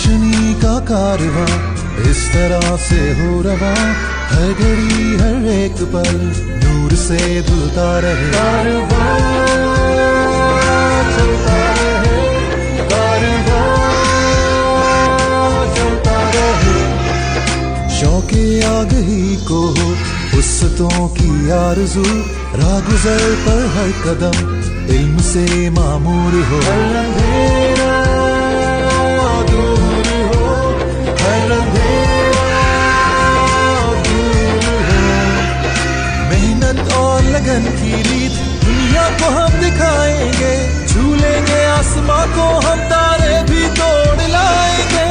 रोशनी का कारवां इस तरह से हो रवा, हर घड़ी हर एक पल नूर से धुलता रहे। कारवां चलता रहे, कारवां चलता रहे। शौके आगही को हो फुर्सतों की आरज़ू, राह गुज़र पर हर कदम इल्म से मामूर हो। हर अंधेरा दूर हो, हर अंधेरा दूर हो। मेहनत और लगन की रीत दुनिया को हम दिखाएंगे, छू लेंगे आसमां को हम तारे भी तोड़ लाएंगे।